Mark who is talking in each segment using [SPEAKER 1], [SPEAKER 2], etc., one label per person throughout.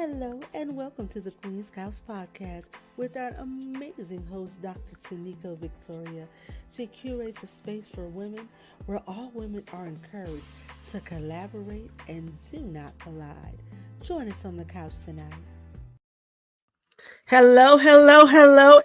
[SPEAKER 1] Hello and welcome to the Queen's Couch Podcast with our amazing host, Dr. Tanika Victoria. She curates a space for women where all women are encouraged to collaborate and do not collide. Join us on the couch tonight. Hello,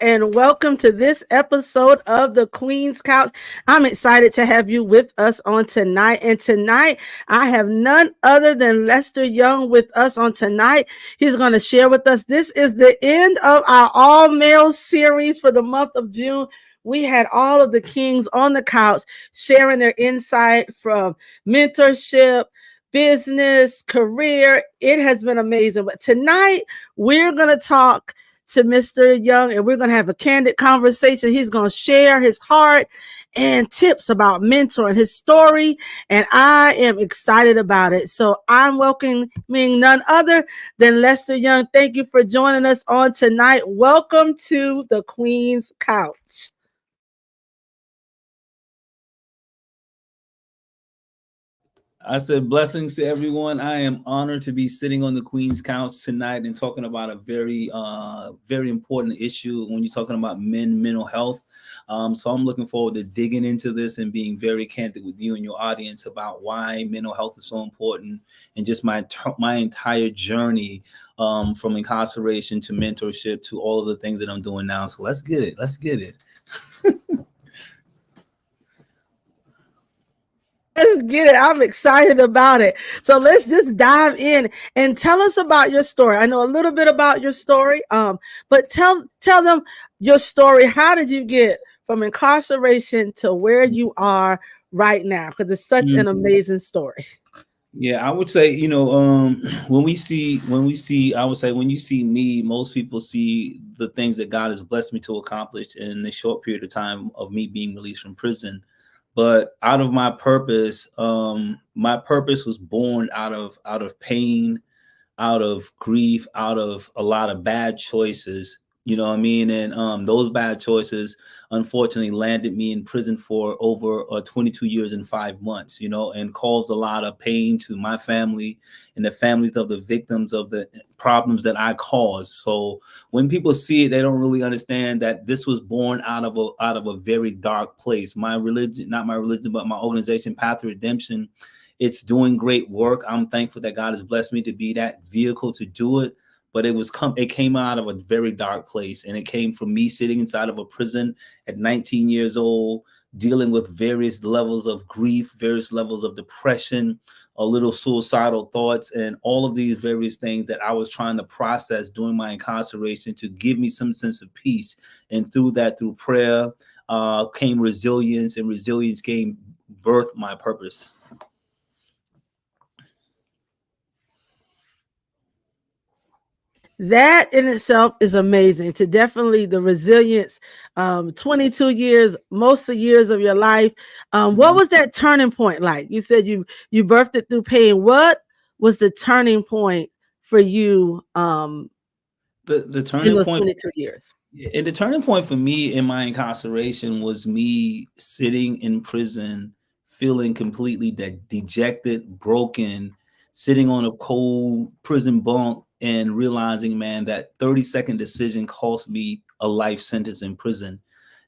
[SPEAKER 1] and welcome to this episode of the Queen's Couch. I'm excited to have you with us on tonight. And tonight, I have none other than Lester Young with us on tonight. He's going to share with us. This is the end of our all male series for the month of June. We had all of the kings on the couch sharing their insight from mentorship, business, career. It has been amazing. But tonight, we're going to talk to Mr. Young, and we're going to have a candid conversation. He's going to share his heart and tips about mentoring, his story, and I am excited about it. So I'm welcoming none other than Lester Young. Thank you for joining us on tonight. Welcome to the Queen's Couch.
[SPEAKER 2] I said blessings to everyone. I am honored to be sitting on the Queen's Couch tonight and talking about a very important issue when you're talking about mental health. So I'm looking forward to digging into this and being very candid with you and your audience about why mental health is so important and just my entire journey from incarceration to mentorship to all of the things that I'm doing now. So let's get it. Let's get it.
[SPEAKER 1] Let's get it. I'm excited about it. So let's just dive in and tell us about your story. I know a little bit about your story, but tell them your story. How did you get from incarceration to where you are right now? Because it's such an amazing story.
[SPEAKER 2] Yeah, I would say, when I would say when you see me, most people see the things that God has blessed me to accomplish in the short period of time of me being released from prison. But out of my purpose was born out of pain, out of grief, out of a lot of bad choices. You know what I mean? And those bad choices, unfortunately, landed me in prison for over 22 years and 5 months, and caused a lot of pain to my family and the families of the victims of the problems that I caused. So when people see it, they don't really understand that this was born out of a very dark place. My religion, not my religion, but my organization, Path to Redemption, it's doing great work. I'm thankful that God has blessed me to be that vehicle to do it. But it came out of a very dark place, and it came from me sitting inside of a prison at 19 years old, dealing with various levels of grief, various levels of depression, a little suicidal thoughts, and all of these various things that I was trying to process during my incarceration to give me some sense of peace. And through prayer, came resilience, and resilience came birth my purpose.
[SPEAKER 1] That in itself is amazing. To definitely the resilience, 22 years, most of the years of your life. What was that turning point like? You said you birthed it through pain. What was the turning point for you
[SPEAKER 2] The
[SPEAKER 1] in
[SPEAKER 2] turning
[SPEAKER 1] those
[SPEAKER 2] point
[SPEAKER 1] 22 years?
[SPEAKER 2] And the turning point for me in my incarceration was me sitting in prison, feeling completely dejected, broken, sitting on a cold prison bunk and realizing, man, that 30-second decision cost me a life sentence in prison.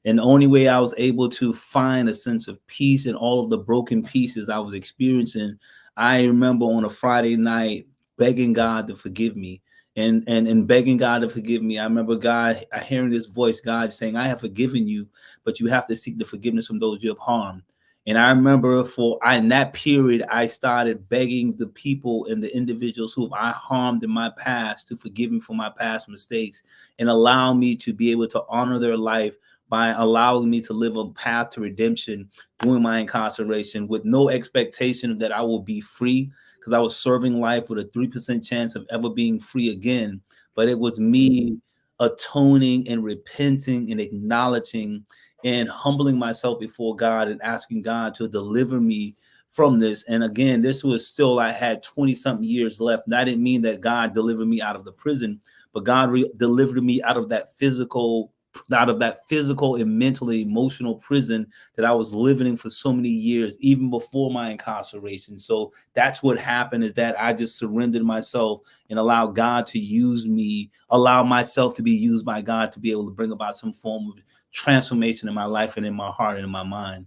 [SPEAKER 2] And the only way I was able to find a sense of peace in all of the broken pieces I was experiencing, I remember on a Friday night begging God to forgive me and begging God to forgive me. I remember God hearing this voice, God saying, I have forgiven you, but you have to seek the forgiveness from those you have harmed. And I remember in that period, I started begging the people and the individuals who I harmed in my past to forgive me for my past mistakes and allow me to be able to honor their life by allowing me to live a path to redemption during my incarceration with no expectation that I will be free, because I was serving life with a 3% chance of ever being free again. But it was me atoning and repenting and acknowledging and humbling myself before God and asking God to deliver me from this. And again, this was still, I had 20 something years left. And I didn't mean that God delivered me out of the prison, but God delivered me out of that physical out of that physical and mentally emotional prison that I was living in for so many years, even before my incarceration. So that's what happened, is that I just surrendered myself and allowed God to use me, allow myself to be used by God to be able to bring about some form of transformation in my life and in my heart and in my mind.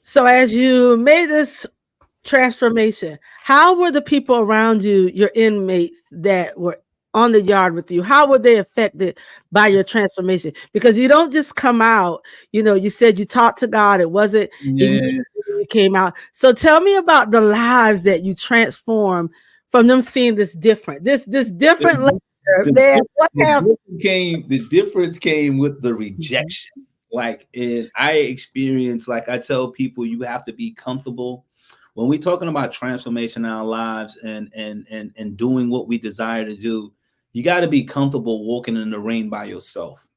[SPEAKER 1] So as you made this transformation, how were the people around you, your inmates that were on the yard with you, how were they affected by your transformation? Because you don't just come out, you said you talked to God, it wasn't
[SPEAKER 2] Yeah.
[SPEAKER 1] immediately you came out. So tell me about the lives that you transformed from them seeing this different, this different
[SPEAKER 2] The,
[SPEAKER 1] Lester,
[SPEAKER 2] the,
[SPEAKER 1] man. What happened?
[SPEAKER 2] the difference came with the
[SPEAKER 1] Mhm.
[SPEAKER 2] rejection. Like, and I experience, like I tell people, you have to be comfortable when we're talking about transformation in our lives and doing what we desire to do. You got to be comfortable walking in the rain by yourself.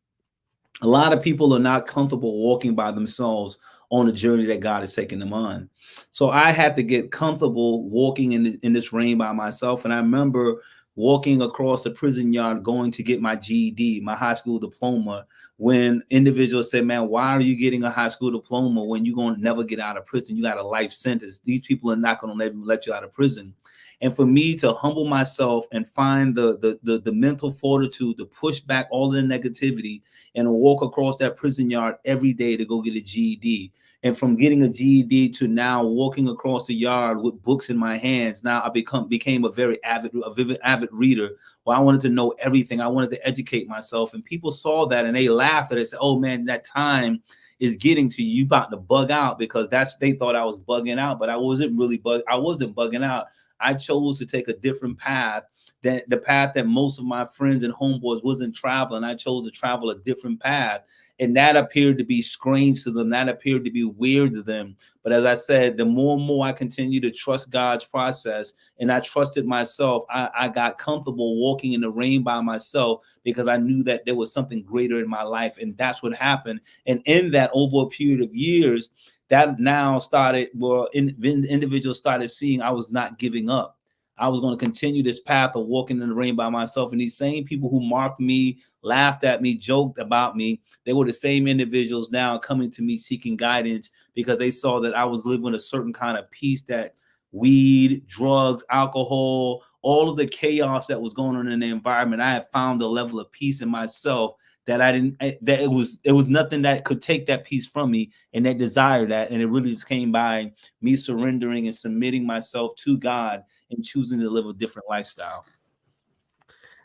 [SPEAKER 2] A lot of people are not comfortable walking by themselves on the journey that God is taking them on. So I had to get comfortable walking in this rain by myself. And I remember walking across the prison yard going to get my GED, my high school diploma, when individuals said, man, why are you getting a high school diploma when you're going to never get out of prison? You got a life sentence. These people are not going to let you out of prison. And for me to humble myself and find the mental fortitude to push back all of the negativity and walk across that prison yard every day to go get a GED. And from getting a GED to now walking across the yard with books in my hands, now I became a very avid reader. Well, I wanted to know everything. I wanted to educate myself, and people saw that and they laughed at it. They said, "Oh man, that time is getting to you. You about to bug out," because they thought I was bugging out, but I wasn't really I wasn't bugging out. I chose to take a different path, that the path that most of my friends and homeboys wasn't traveling. I chose to travel a different path. And that appeared to be strange to them. That appeared to be weird to them. But as I said, the more and more I continue to trust God's process and I trusted myself, I got comfortable walking in the rain by myself because I knew that there was something greater in my life. And that's what happened. And in that, over a period of years, that now started where individuals started seeing I was not giving up. I was going to continue this path of walking in the rain by myself. And these same people who marked me, laughed at me, joked about me, they were the same individuals now coming to me seeking guidance because they saw that I was living a certain kind of peace that weed, drugs, alcohol, all of the chaos that was going on in the environment, I had found a level of peace in myself that I didn't, that it was nothing that could take that peace from me, and they desired that. And it really just came by me surrendering and submitting myself to God and choosing to live a different lifestyle.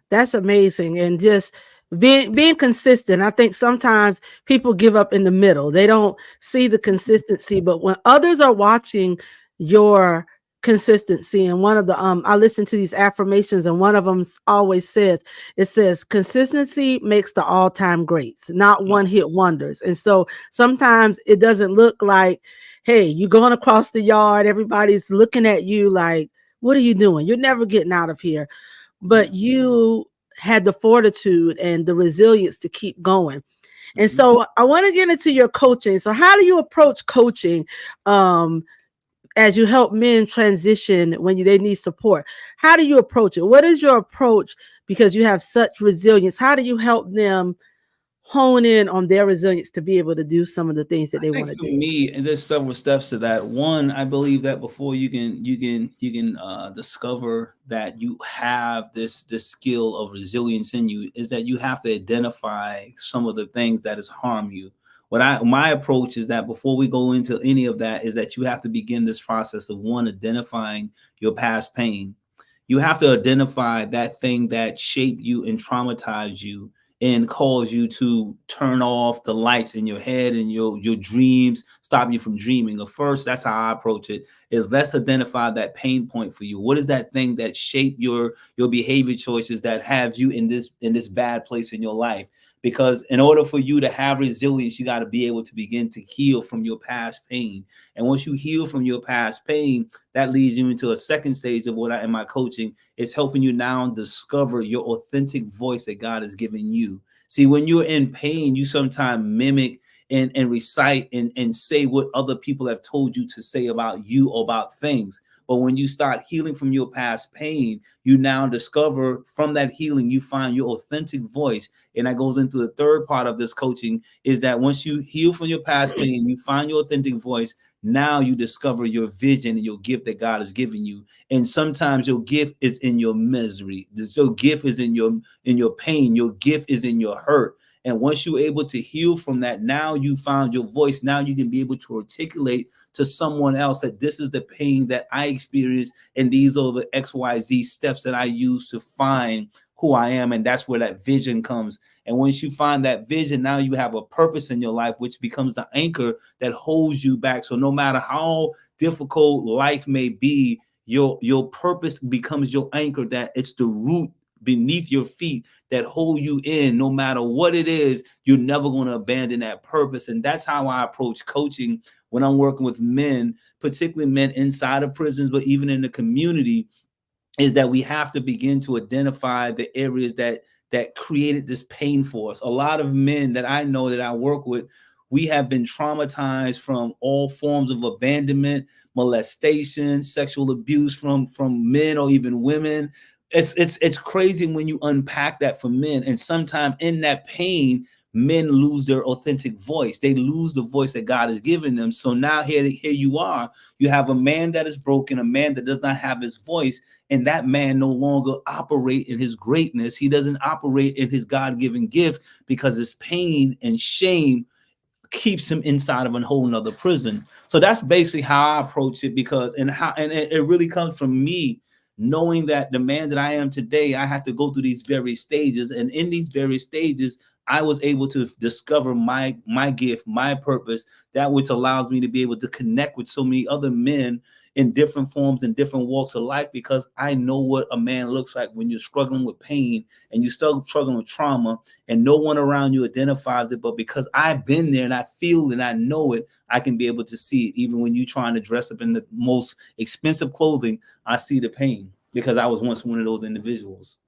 [SPEAKER 1] That's amazing. And just being consistent. I think sometimes people give up in the middle. They don't see the consistency, but when others are watching your consistency, and one of the I listen to these affirmations, and one of them always says, it says consistency makes the all-time greats, not one-hit wonders. And so sometimes it doesn't look like, hey, you're going across the yard, everybody's looking at you like, what are you doing? You're never getting out of here, but
[SPEAKER 2] Yeah.
[SPEAKER 1] you had the fortitude and the resilience to keep going. And
[SPEAKER 2] Mhm.
[SPEAKER 1] so I want to get into your coaching. So how do you approach coaching um, as you help men transition when they need support? How do you approach it? What is your approach? Because you have such resilience. How do you help them hone in on their resilience to be able to do some of the things that
[SPEAKER 2] I
[SPEAKER 1] they
[SPEAKER 2] think
[SPEAKER 1] want to
[SPEAKER 2] for
[SPEAKER 1] do?
[SPEAKER 2] me, and there's several steps to that. One, I believe that before you can discover that you have this skill of resilience in you, is that you have to identify some of the things that has harmed you. My approach is that before we go into any of that, is that you have to begin this process of, one, identifying your past pain. You have to identify that thing that shaped you and traumatized you and cause you to turn off the lights in your head and your dreams, stop you from dreaming. At first, that's how I approach it, is let's identify that pain point for you. What is that thing that shaped your behavior choices that have you in this bad place in your life? Because in order for you to have resilience, you got to be able to begin to heal from your past pain. And once you heal from your past pain, that leads you into a second stage of what I in my coaching is helping you now discover your authentic voice that God has given you. See, when you're in pain, you sometimes mimic and recite and say what other people have told you to say about you or about things. But when you start healing from your past pain, you now discover from that healing, you find your authentic voice. And that goes into the third part of this coaching, is that once you heal from your past pain, you find your authentic voice. Now you discover your vision and your gift that God has given you. And sometimes your gift is in your misery. Your gift is in your pain. Your gift is in your hurt. And once you're able to heal from that, now you found your voice. Now you can be able to articulate to someone else that this is the pain that I experienced, and these are the XYZ steps that I use to find who I am. And that's where that vision comes. And once you find that vision, now you have a purpose in your life, which becomes the anchor that holds you back. So no matter how difficult life may be, your purpose becomes your anchor, that it's the root beneath your feet that hold you in. No matter what it is, you're never going to abandon that purpose. And that's how I approach coaching when I'm working with men, particularly men inside of prisons, but even in the community, is that we have to begin to identify the areas that created this pain for us. A lot of men that I know that I work with, we have been traumatized from all forms of abandonment, molestation, sexual abuse from men or even women. It's crazy when you unpack that for men. And sometimes in that pain, men lose their authentic voice. They lose the voice that God has given them. So now here you are. You have a man that is broken, a man that does not have his voice, and that man no longer operate in his greatness. He doesn't operate in his God-given gift because his pain and shame keeps him inside of a whole nother prison. So that's basically how I approach it, because and it really comes from me knowing that the man that I am today, I had to go through these various stages, and in these various stages, I was able to discover my gift, my purpose, that which allows me to be able to connect with so many other men in different forms and different walks of life, because I know what a man looks like when you're struggling with pain and you're still struggling with trauma, and no one around you identifies it. But because I've been there and I feel and I know it, I can be able to see it. Even when you're trying to dress up in the most expensive clothing, I see the pain because I was once one of those individuals.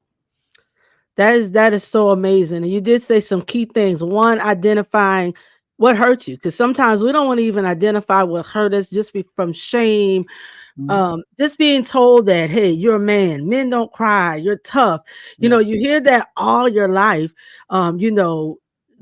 [SPEAKER 1] That is so amazing. And you did say some key things. One, identifying what hurt you, because sometimes we don't want to even identify what hurt us, just be from shame.
[SPEAKER 2] Mhm.
[SPEAKER 1] Just being told that, hey, you're a man, men don't cry, you're tough.
[SPEAKER 2] Yeah.
[SPEAKER 1] You hear that all your life.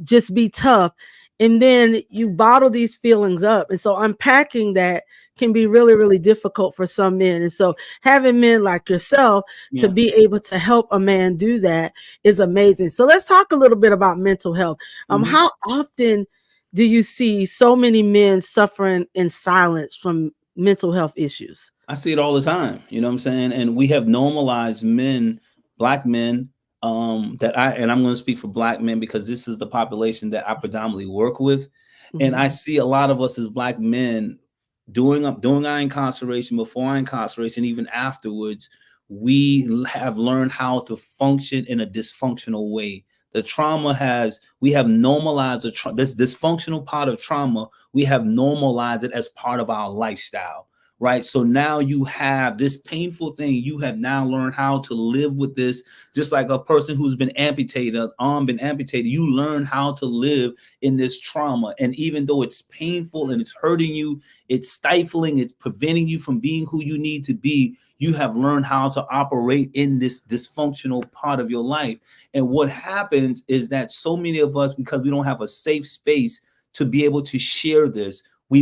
[SPEAKER 1] Just be tough. And then you bottle these feelings up. And so unpacking that can be really, really difficult for some men. And so having men like yourself to
[SPEAKER 2] Yeah.
[SPEAKER 1] be able to help a man do that is amazing. So let's talk a little bit about mental health.
[SPEAKER 2] Mhm.
[SPEAKER 1] How often do you see so many men suffering in silence from mental health issues?
[SPEAKER 2] I see it all the time. You know what I'm saying? And we have normalized men, black men, and I'm going to speak for black men because this is the population that I predominantly work with. And I
[SPEAKER 1] Mhm.
[SPEAKER 2] see a lot of us as black men during our incarceration, before our incarceration, even afterwards, have learned how to function in a dysfunctional way. We have normalized this dysfunctional part of trauma. We have normalized it as part of our lifestyle, right? So now you have this painful thing. You have now learned how to live with this, just like a person who's been amputated, an arm been amputated. You learn how to live in this trauma. And even though it's painful and it's hurting you, it's stifling, it's preventing you from being who you need to be, you have learned how to operate in this dysfunctional part of your life. And what happens is that so many of us, because we don't have a safe space to be able to share this, we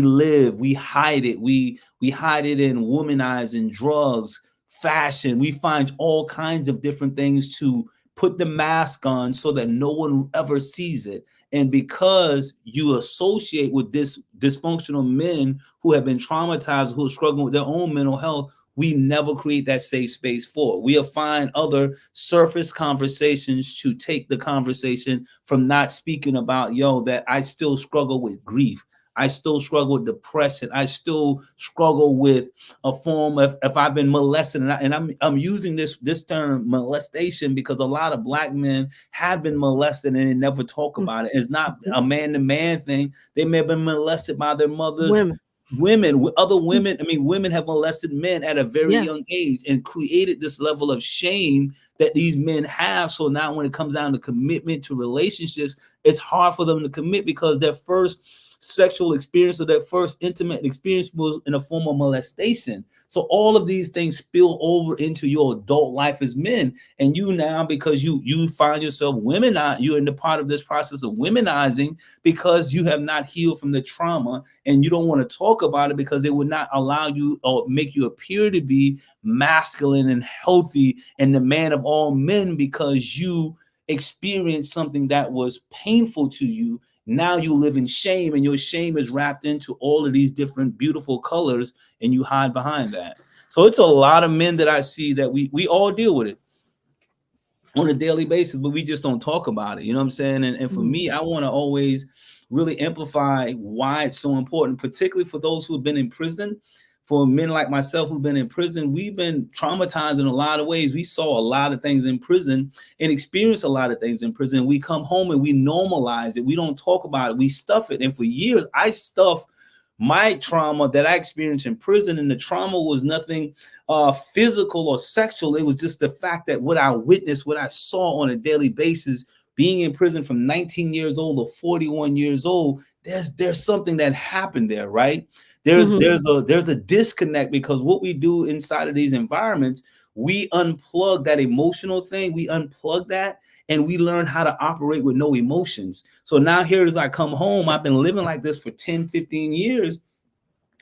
[SPEAKER 2] hide it. We hide it in womanizing, drugs, fashion. We find all kinds of different things to put the mask on so that no one ever sees it. And because you associate with this dysfunctional men who have been traumatized, who are struggling with their own mental health, we never create that safe space for. We'll find other surface conversations to take the conversation from not speaking about, that I still struggle with grief. I still struggle with depression. I still struggle with a form of, if I've been molested, and I'm using this term molestation because a lot of black men have been molested and they never talk about it. It's not
[SPEAKER 1] Mhm.
[SPEAKER 2] a man to man thing. They may have been molested by their mothers,
[SPEAKER 1] Women.
[SPEAKER 2] women, with other
[SPEAKER 1] Mm.
[SPEAKER 2] women. I mean, women have molested men at a very
[SPEAKER 1] Yeah.
[SPEAKER 2] young age and created this level of shame that these men have. So now when it comes down to commitment to relationships, it's hard for them to commit because their first sexual experience or their first intimate experience was in a form of molestation. So all of these things spill over into your adult life as men. And you now, because you find yourself you're in the part of this process of womenizing because you have not healed from the trauma, and you don't want to talk about it because it would not allow you or make you appear to be masculine and healthy and the man of all men, because you experienced something that was painful to you. Now you live in shame, and your shame is wrapped into all of these different beautiful colors, and you hide behind that. So it's a lot of men that I see that we all deal with it on a daily basis, but we just don't talk about it. You know what I'm saying? And for me, I want to always really amplify why it's so important, particularly for those who have been in prison. For men like myself who've been in prison, we've been traumatized in a lot of ways. We saw a lot of things in prison and experienced a lot of things in prison. We come home and we normalize it. We don't talk about it. We stuff it. And for years, I stuffed my trauma that I experienced in prison, and the trauma was nothing physical or sexual. It was just the fact that what I witnessed, what I saw on a daily basis, being in prison from 19 years old to 41 years old, there's something that happened there, right? There's a disconnect, because what we do inside of these environments, we unplug that emotional thing, we unplug that, and we learn how to operate with no emotions. So now here as I come home, I've been living like this for 10, 15 years.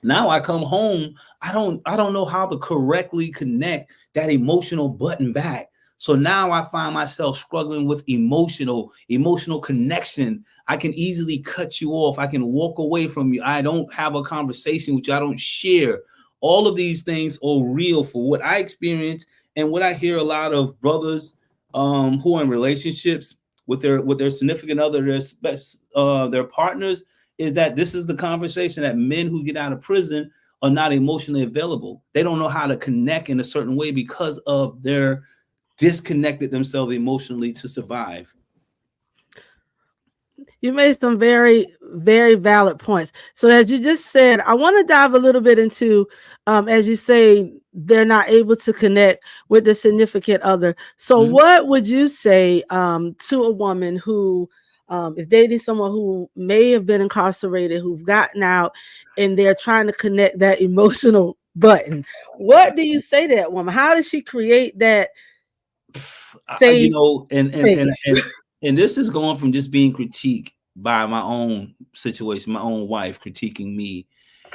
[SPEAKER 2] Now I come home, I don't know how to correctly connect that emotional button back. So now I find myself struggling with emotional connection. I can easily cut you off. I can walk away from you. I don't have a conversation with you. I don't share. All of these things are real for what I experience and what I hear a lot of brothers who are in relationships with their significant other, their partners, is that this is the conversation that men who get out of prison are not emotionally available. They don't know how to connect in a certain way because of their disconnected themselves emotionally to survive.
[SPEAKER 1] You made some very, very valid points. So, as you just said, I want to dive a little bit into, as you say, they're not able to connect with the significant other. So,
[SPEAKER 2] Mhm.
[SPEAKER 1] what would you say to a woman who is dating someone who may have been incarcerated, who've gotten out, and they're trying to connect that emotional button? What do you say to that woman? How does she create that
[SPEAKER 2] You
[SPEAKER 1] safe
[SPEAKER 2] know,
[SPEAKER 1] space?
[SPEAKER 2] and this is going from just being critiqued by my own situation, my own wife critiquing me.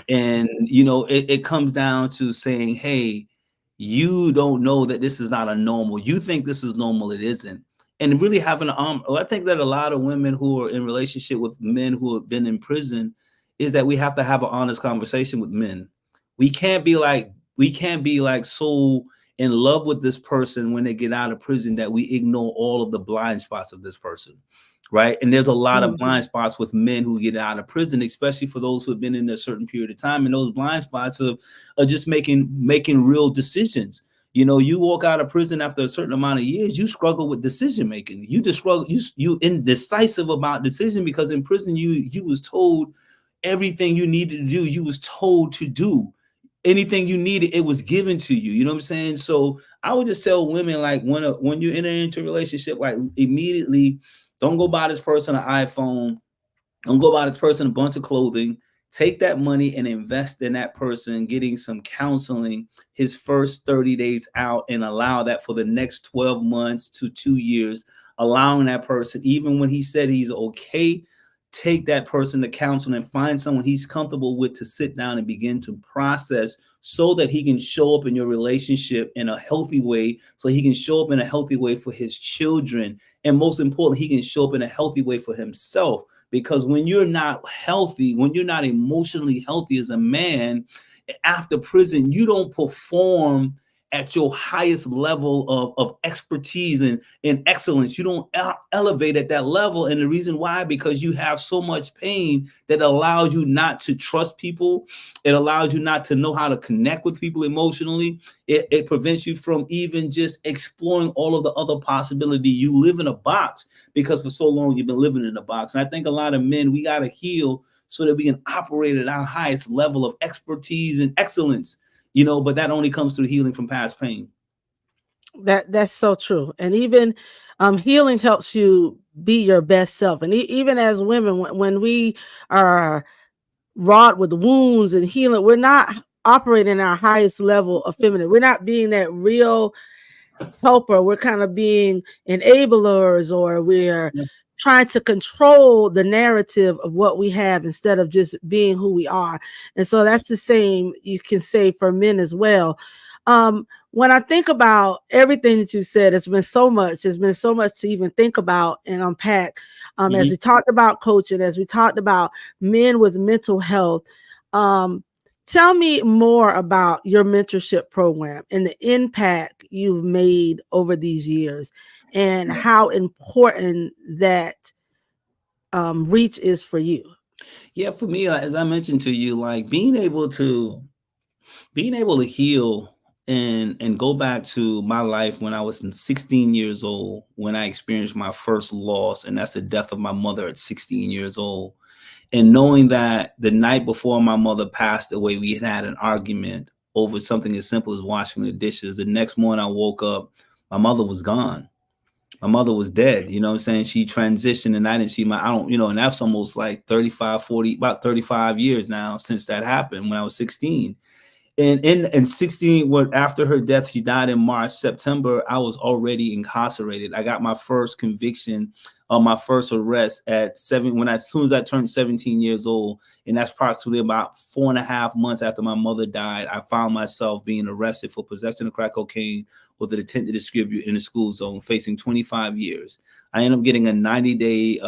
[SPEAKER 2] And it comes down to saying, hey, you don't know that this is not a normal. You think this is normal, it isn't. And really having I think that a lot of women who are in relationship with men who have been in prison, is that we have to have an honest conversation with men. We can't be like so in love with this person when they get out of prison that we ignore all of the blind spots of this person, right? And there's a lot of blind spots with men who get out of prison, especially for those who have been in a certain period of time. And those blind spots are just making real decisions. You walk out of prison after a certain amount of years, you struggle with decision making. You just struggle. You indecisive about decision, because in prison you was told everything you needed to do. You was told to do anything you needed. It was given to you. You know what I'm saying? So I would just tell women, like, when you enter into a relationship, like, immediately, don't go buy this person an iPhone. Don't go buy this person a bunch of clothing. Take that money and invest in that person getting some counseling his first 30 days out, and allow that for the next 12 months to 2 years, allowing that person, even when he said he's okay, take that person to counseling and find someone he's comfortable with to sit down and begin to process, so that he can show up in your relationship in a healthy way, so he can show up in a healthy way for his children, and most importantly, he can show up in a healthy way for himself. Because when you're not healthy, when you're not emotionally healthy as a man, after prison, you don't perform at your highest level of expertise and excellence. You don't elevate at that level. And the reason why, because you have so much pain that allows you not to trust people. It allows you not to know how to connect with people emotionally. It prevents you from even just exploring all of the other possibility. You live in a box because for so long you've been living in a box. And I think a lot of men, we got to heal so that we can operate at our highest level of expertise and excellence. But that only comes through healing from past pain.
[SPEAKER 1] That's so true. And even healing helps you be your best self. And even as women, when we are wrought with wounds and healing, we're not operating our highest level of feminine. We're not being that real helper. We're kind of being enablers, or we're trying to control the narrative of what we have instead of just being who we are. And so that's the same you can say for men as well. When I think about everything that you said, it's been so much. There's been so much to even think about and unpack. As
[SPEAKER 2] Mhm.
[SPEAKER 1] we talked about coaching, as we talked about men with mental health. Um, Tell me more about your mentorship program and the impact you've made over these years, and how important that reach is for you.
[SPEAKER 2] Yeah, for me, as I mentioned to you, like being able to heal and go back to my life when I was 16 years old, when I experienced my first loss, and that's the death of my mother at 16 years old. And knowing that the night before my mother passed away, we had an argument over something as simple as washing the dishes. The next morning I woke up, my mother was gone. My mother was dead. You know what I'm saying? She transitioned and I didn't see I don't, and that's almost like 35, 40, about 35 years now since that happened when I was 16. And in 16, what after her death, she died in March. September, I was already incarcerated. I got my first conviction on my first arrest at as soon as I turned 17 years old. And that's approximately about 4.5 months after my mother died. I found myself being arrested for possession of crack cocaine with an intent to distribute in the school zone, facing 25 years. I ended up getting a 90-day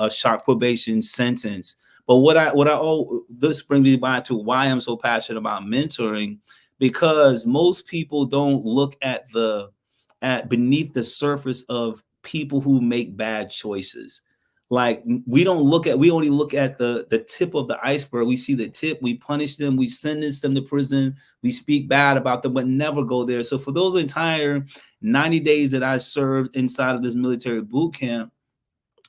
[SPEAKER 2] shock probation sentence. But this brings me back to why I'm so passionate about mentoring, because most people don't look at beneath the surface of people who make bad choices. Like we only look at the tip of the iceberg. We see the tip, we punish them, we sentence them to prison, we speak bad about them, but never go there. So for those entire 90 days that I served inside of this military boot camp,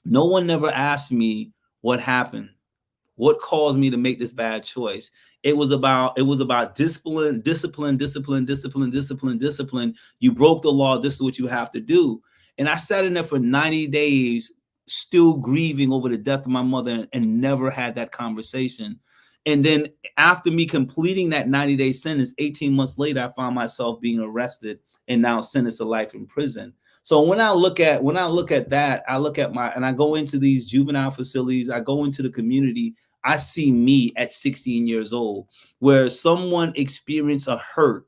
[SPEAKER 2] no one never asked me what happened, what caused me to make this bad choice. It was about discipline, discipline, discipline, discipline, discipline, discipline. You broke the law, this is what you have to do. And I sat in there for 90 days still grieving over the death of my mother and never had that conversation. And then after me completing that 90-day sentence, 18 months later, I found myself being arrested and now sentenced to life in prison. So when I look at that, I look at my and I go into these juvenile facilities, I go into the community, I see me at 16 years old, where someone experienced a hurt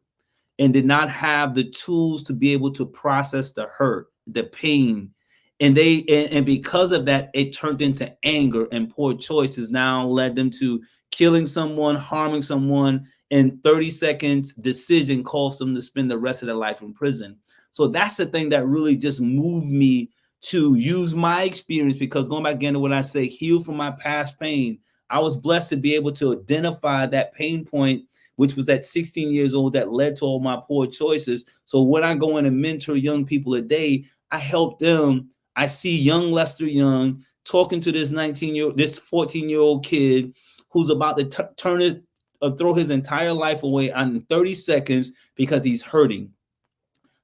[SPEAKER 2] and did not have the tools to be able to process the hurt, the pain. And because of that, it turned into anger, and poor choices now led them to killing someone, harming someone, and 30 seconds decision caused them to spend the rest of their life in prison. So that's the thing that really just moved me to use my experience, because going back again to what I say, heal from my past pain. I was blessed to be able to identify that pain point, which was at 16 years old, that led to all my poor choices. So when I go in and mentor young people today, I help them. I see young Lester Young talking to this 14-year-old kid who's about to turn it, throw his entire life away in 30 seconds because he's hurting.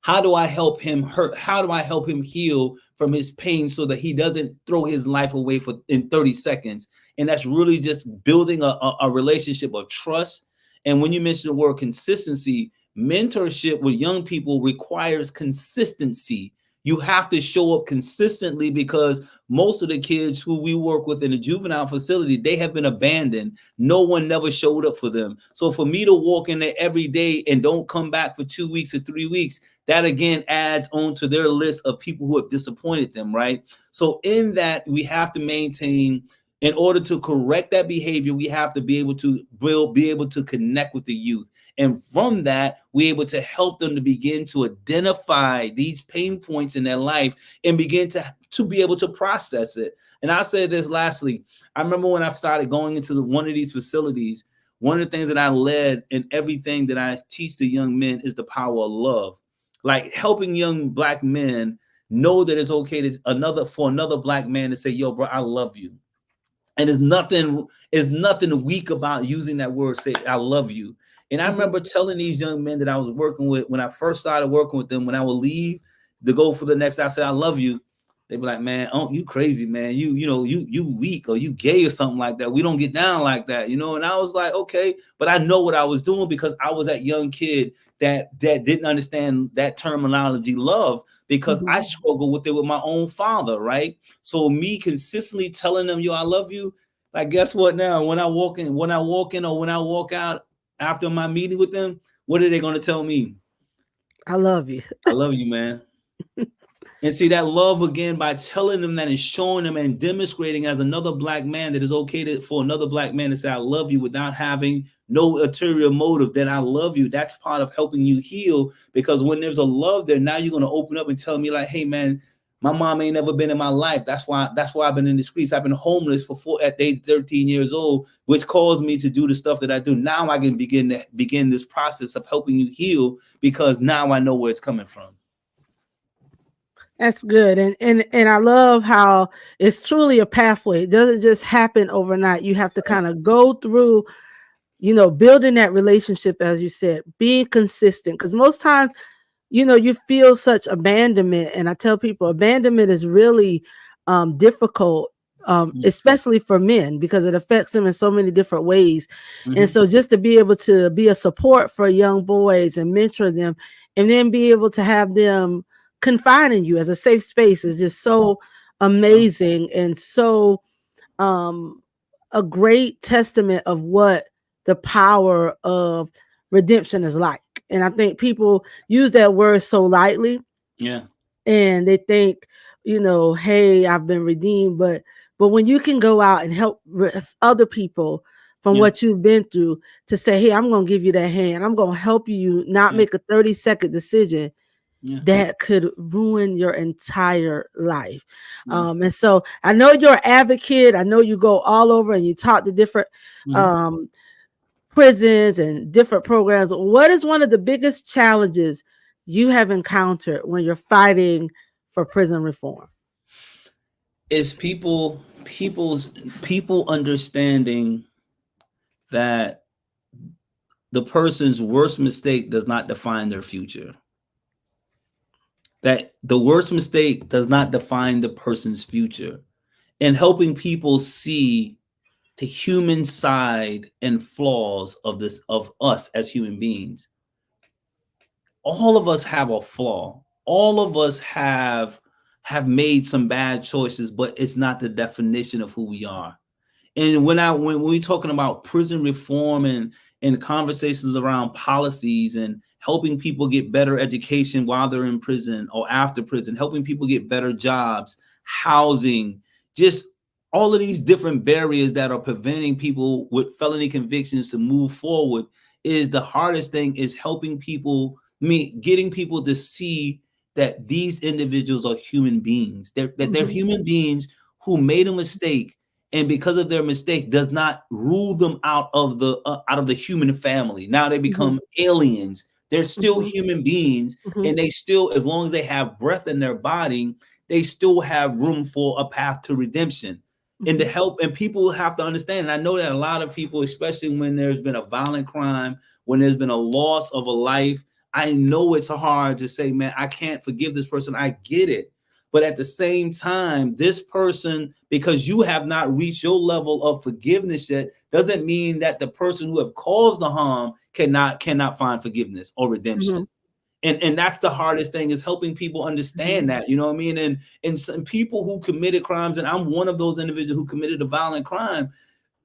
[SPEAKER 2] How do I help him hurt? How do I help him heal from his pain so that he doesn't throw his life away for in 30 seconds? And that's really just building a relationship of trust. And when you mention the word consistency, mentorship with young people requires consistency. You have to show up consistently, because most of the kids who we work with in the juvenile facility, they have been abandoned. No one never showed up for them. So for me to walk in there every day and don't come back for 2 weeks or 3 weeks, that again adds on to their list of people who have disappointed them, right? So in that, we have to maintain, in order to correct that behavior, we have to be able to connect with the youth. And from that, we're able to help them to begin to identify these pain points in their life and begin to be able to process it. And I'll say this lastly, I remember when I started going into one of these facilities, one of the things that I led in everything that I teach the young men is the power of love. Like helping young Black men know that it's okay to another Black man to say, yo, bro, I love you. And there's nothing weak about using that word, say I love you. And I
[SPEAKER 1] Mhm.
[SPEAKER 2] remember telling these young men that I was working with when I first started working with them, when I would leave to go for the next, I said, I love you. They'd be like, man, oh, you crazy, man. You weak, or you gay or something like that. We don't get down like that, And I was like, okay, but I know what I was doing because I was that young kid that didn't understand that terminology, love, because I
[SPEAKER 1] Mhm.
[SPEAKER 2] struggled with it with my own father, right? So me consistently telling them, yo, I love you. Like, guess what now? When I walk in or when I walk out after my meeting with them, what are they going to tell me?
[SPEAKER 1] I love you.
[SPEAKER 2] I love you, man. And see that love again by telling them that and showing them and demonstrating as another black man that is okay for another black man to say I love you without having no ulterior motive. That I love you. That's part of helping you heal, because when there's a love there, now you're gonna open up and tell me like, hey man, my mom ain't never been in my life. That's why I've been in the streets. I've been homeless at age 13 years old, which caused me to do the stuff that I do. Now I can begin this process of helping you heal because now I know where it's coming from.
[SPEAKER 1] That's good. And I love how it's truly a pathway. It doesn't just happen overnight. You have to kind of go through, building that relationship, as you said, being consistent. Because most times, you feel such abandonment. And I tell people abandonment is really difficult, especially for men, because it affects them in so many different ways. And
[SPEAKER 2] Mm-hmm.
[SPEAKER 1] so just to be able to be a support for young boys and mentor them, and then be able to have them confide in you as a safe space is just so amazing, and so um a great testament of what the power of redemption is like. And I think people use that word so lightly,
[SPEAKER 2] Yeah.
[SPEAKER 1] and they think, hey, I've been redeemed, but when you can go out and help other people from
[SPEAKER 2] Yeah.
[SPEAKER 1] what you've been through, to say, hey, I'm going to give you that hand, I'm going to help you not
[SPEAKER 2] Yeah.
[SPEAKER 1] make a 30-second decision
[SPEAKER 2] Yeah.
[SPEAKER 1] that could ruin your entire life.
[SPEAKER 2] Yeah.
[SPEAKER 1] And so I know you're an advocate. I know you go all over and you talk to different
[SPEAKER 2] Mhm.
[SPEAKER 1] um, prisons and different programs. What is one of the biggest challenges you have encountered when you're fighting for prison reform?
[SPEAKER 2] It's people understanding that the person's worst mistake does not define their future. That the worst mistake does not define the person's future. And helping people see the human side and flaws of us as human beings. All of us have a flaw. All of us have made some bad choices, but it's not the definition of who we are. And when we're talking about prison reform and conversations around policies and helping people get better education while they're in prison or after prison, helping people get better jobs, housing, just all of these different barriers that are preventing people with felony convictions to move forward, is the hardest thing, is helping people, getting people to see that these individuals are human beings. They're
[SPEAKER 1] Mhm,
[SPEAKER 2] human beings who made a mistake, and because of their mistake does not rule them out of the human family. Now they
[SPEAKER 1] mhm,
[SPEAKER 2] become aliens. They're still
[SPEAKER 1] mhm,
[SPEAKER 2] human beings,
[SPEAKER 1] mhm,
[SPEAKER 2] and they still, as long as they have breath in their body, they still have room for a path to redemption and to
[SPEAKER 1] mhm,
[SPEAKER 2] help. And people have to understand, and I know that a lot of people, especially when there's been a violent crime, when there's been a loss of a life, I know it's hard to say, man, I can't forgive this person. I get it. But at the same time, this person, because you have not reached your level of forgiveness yet, doesn't mean that the person who have caused the harm cannot find forgiveness or redemption.
[SPEAKER 1] mhm,
[SPEAKER 2] And that's the hardest thing, is helping people
[SPEAKER 1] mhm,
[SPEAKER 2] understand that, you know what I mean? And some people who committed crimes, and I'm one of those individuals who committed a violent crime,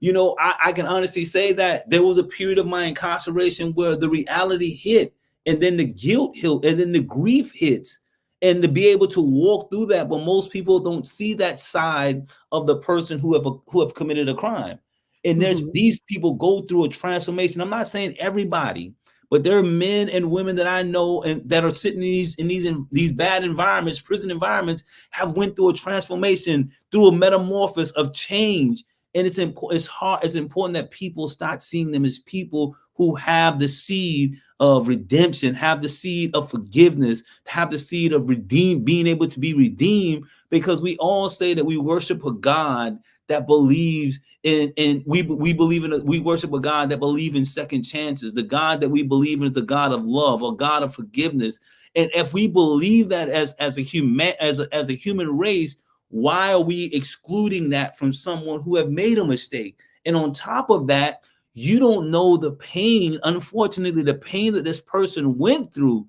[SPEAKER 2] I can honestly say that there was a period of my incarceration where the reality hit, and then the guilt hit, and then the grief hits, and to be able to walk through that. But most people don't see that side of the person who have committed a crime. And there's
[SPEAKER 1] mhm,
[SPEAKER 2] these people go through a transformation. I'm not saying everybody, but there are men and women that I know and that are sitting in these bad environments, prison environments, have went through a transformation, through a metamorphosis of change. And it's important. It's important that people start seeing them as people who have the seed of redemption, have the seed of forgiveness, have the seed of being able to be redeemed. Because we all say that we worship a God that believes in we believe in we worship a God that believes in second chances. The God that we believe in is the God of love, a God of forgiveness. And if we believe that as a human as a human race, why are we excluding that from someone who have made a mistake? And on top of that, you don't know the pain, unfortunately, the pain that this person went through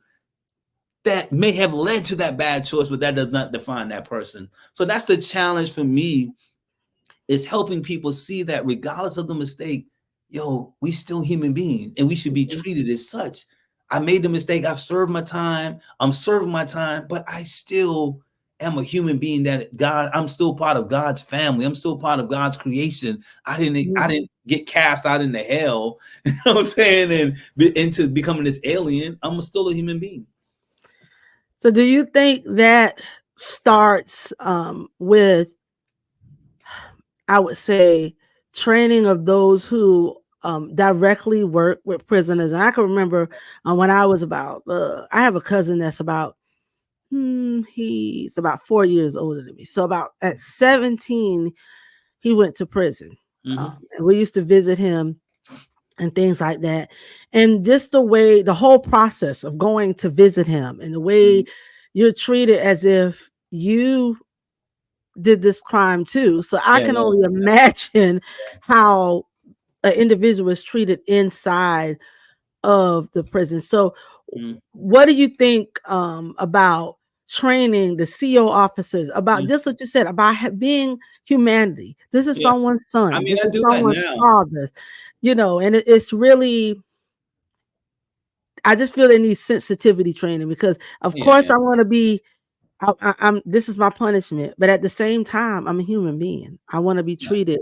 [SPEAKER 2] that may have led to that bad choice, but that does not define that person. So that's the challenge for me, is helping people see that regardless of the mistake, yo, we still human beings and we should be
[SPEAKER 1] Mhm.
[SPEAKER 2] treated as such. I made the mistake. I've served my time. I'm serving my time, but I still am a human being that God, I'm still part of God's family. I'm still part of God's creation. I
[SPEAKER 1] Mhm.
[SPEAKER 2] didn't get cast out into hell, you know what I'm saying? And into becoming this alien. I'm still a human being.
[SPEAKER 1] So do you think that starts with, I would say, training of those who directly work with prisoners? And I can remember when I was about, I have a cousin that's about, he's about 4 years older than me. So about at 17, he went to prison.
[SPEAKER 2] Mm-hmm.
[SPEAKER 1] And we used to visit him and things like that. And just the way, the whole process of going to visit him and the way you're treated as if you did this crime too. So I
[SPEAKER 2] Yeah,
[SPEAKER 1] can
[SPEAKER 2] yeah,
[SPEAKER 1] only imagine how an individual is treated inside of the prison. So
[SPEAKER 2] yeah.
[SPEAKER 1] what do you think about training the CO officers about
[SPEAKER 2] Mm-hmm.
[SPEAKER 1] just what you said about being humanity? This is
[SPEAKER 2] Yeah.
[SPEAKER 1] someone's
[SPEAKER 2] I
[SPEAKER 1] son.
[SPEAKER 2] mean,
[SPEAKER 1] This
[SPEAKER 2] I
[SPEAKER 1] is
[SPEAKER 2] do that
[SPEAKER 1] someone's
[SPEAKER 2] now.
[SPEAKER 1] father. And it's really, I just feel they need sensitivity training because, of
[SPEAKER 2] Yeah,
[SPEAKER 1] course,
[SPEAKER 2] yeah,
[SPEAKER 1] I want to be. I'm. This is my punishment, but at the same time, I'm a human being. I want to be
[SPEAKER 2] yeah.
[SPEAKER 1] treated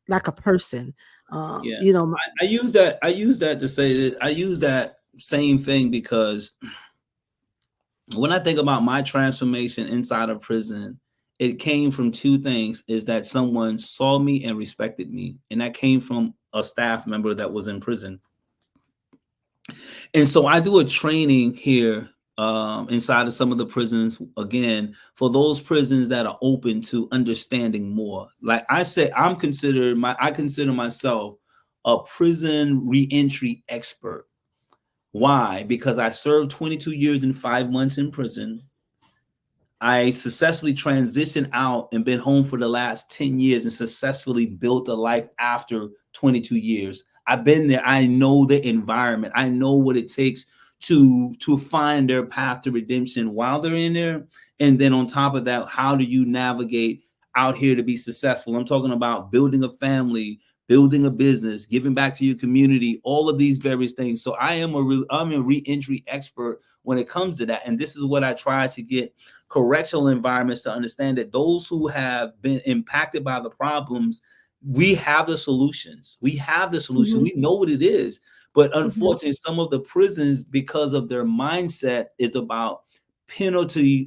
[SPEAKER 1] like a person.
[SPEAKER 2] Yeah. I use that. I use that to say that I use that same thing because when I think about my transformation inside of prison, it came from two things: is that someone saw me and respected me, and that came from a staff member that was in prison. And so I do a training here inside of some of the prisons again for those prisons that are open to understanding more. Like I said, I consider myself a prison reentry expert. Why? Because I served 22 years and 5 months in prison. I successfully transitioned out and been home for the last 10 years and successfully built a life after 22 years. I've been there. I know the environment. I know what it takes to find their path to redemption while they're in there. And then on top of that, how do you navigate out here to be successful? I'm talking about building a family, building a business, giving back to your community, all of these various things. So I'm a reentry expert when it comes to that. And this is what I try to get correctional environments to understand, that those who have been impacted by the problems, we have the solutions. We have the solution.
[SPEAKER 1] Mhm,
[SPEAKER 2] We know what it is. But
[SPEAKER 1] mhm,
[SPEAKER 2] unfortunately, some of the prisons, because of their mindset, is about punitive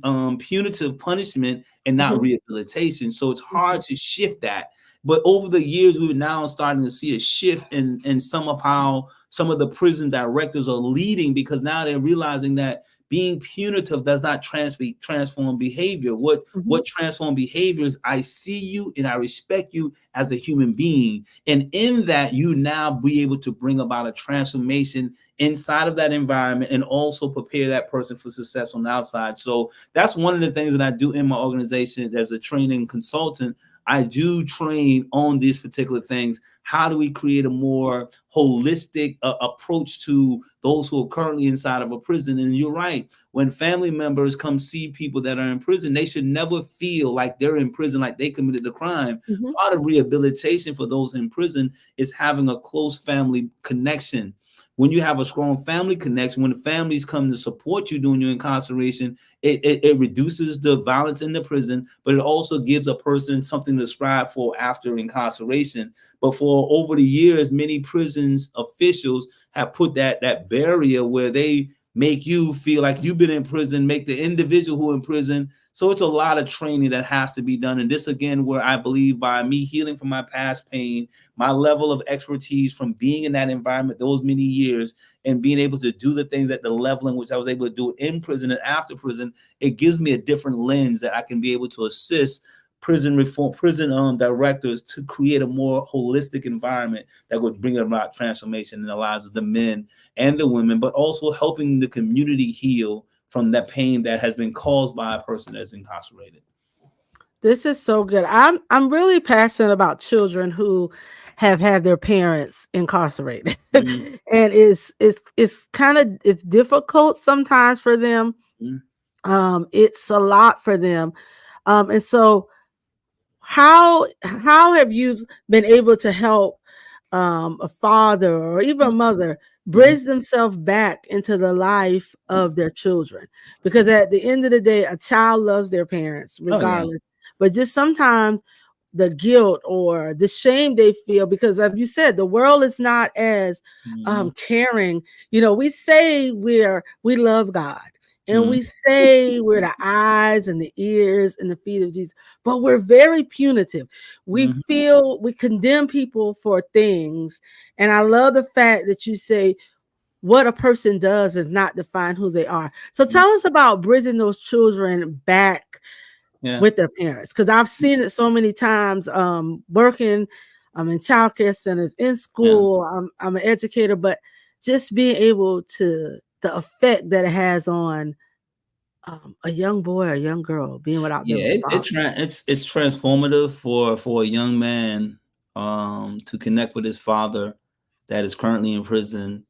[SPEAKER 2] punishment and not
[SPEAKER 1] mhm,
[SPEAKER 2] rehabilitation. So it's
[SPEAKER 1] mhm,
[SPEAKER 2] hard to shift that. But over the years, we're now starting to see a shift in some of how some of the prison directors are leading, because now they're realizing that being punitive does not transform behavior.
[SPEAKER 1] mhm,
[SPEAKER 2] What transform behavior is, I see you and I respect you as a human being, and in that you now be able to bring about a transformation inside of that environment and also prepare that person for success on the outside. So that's one of the things that I do in my organization as a training consultant. I do train on these particular things. How do we create a more holistic approach to those who are currently inside of a prison? And you're right. When family members come see people that are in prison, they should never feel like they're in prison, like they committed a crime.
[SPEAKER 1] mhm,
[SPEAKER 2] Part of rehabilitation for those in prison is having a close family connection. When you have a strong family connection, when the families come to support you during your incarceration, it reduces the violence in the prison, but it also gives a person something to strive for after incarceration. But for over the years, many prisons officials have put that barrier where they make you feel like you've been in prison, make the individual who in prison. So it's a lot of training that has to be done. And this again, where I believe by me healing from my past pain, my level of expertise from being in that environment those many years, and being able to do the things at the level in which I was able to do it in prison and after prison, it gives me a different lens that I can be able to assist prison reform, prison directors to create a more holistic environment that would bring about transformation in the lives of the men and the women, but also helping the community heal from that pain that has been caused by a person that's incarcerated.
[SPEAKER 1] This is so good. I'm really passionate about children who have had their parents incarcerated. And
[SPEAKER 2] Mm-hmm.
[SPEAKER 1] it's kind of it's difficult sometimes for them. It's a lot for them. And so how have you been able to help a father or even a mother
[SPEAKER 2] Mm-hmm.
[SPEAKER 1] bridge themselves back into the life of their children? Because at the end of the day, a child loves their parents
[SPEAKER 2] Oh yeah.
[SPEAKER 1] regardless, but just sometimes the guilt or the shame they feel, because as you said, the world is not as
[SPEAKER 2] Mm-hmm.
[SPEAKER 1] caring. We say we love God, and
[SPEAKER 2] Mm-hmm.
[SPEAKER 1] we say we're the eyes and the ears and the feet of Jesus, but we're very punitive. We
[SPEAKER 2] Mm-hmm.
[SPEAKER 1] feel we condemn people for things. And I love the fact that you say what a person does does not define who they are. So tell us about bridging those children back
[SPEAKER 2] Yeah.
[SPEAKER 1] with their parents, because I've seen it so many times working in childcare centers, in
[SPEAKER 2] Yeah.
[SPEAKER 1] school. I'm an educator, but just being able to the effect that it has on a young boy or a young girl being without their
[SPEAKER 2] Yeah,
[SPEAKER 1] father.
[SPEAKER 2] it's transformative for a young man to connect with his father that is currently in prison,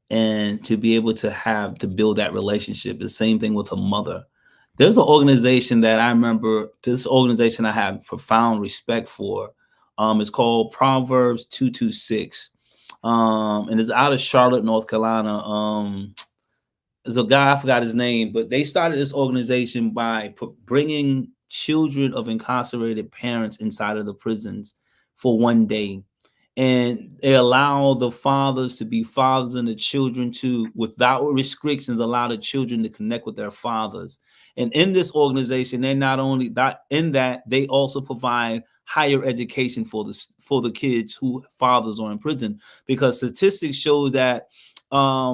[SPEAKER 2] and to be able to have to build that relationship. The same thing with a mother. There's an organization that I remember. This organization I have profound respect for. It's called Proverbs 226, and it's out of Charlotte, North Carolina. There's a guy, I forgot his name, but they started this organization by bringing children of incarcerated parents inside of the prisons for one day, and they allow the fathers to be fathers and the children to, without restrictions, allow the children to connect with their fathers. And in this organization, they not only that, in that they also provide higher education for the kids who fathers are in prison, because statistics show that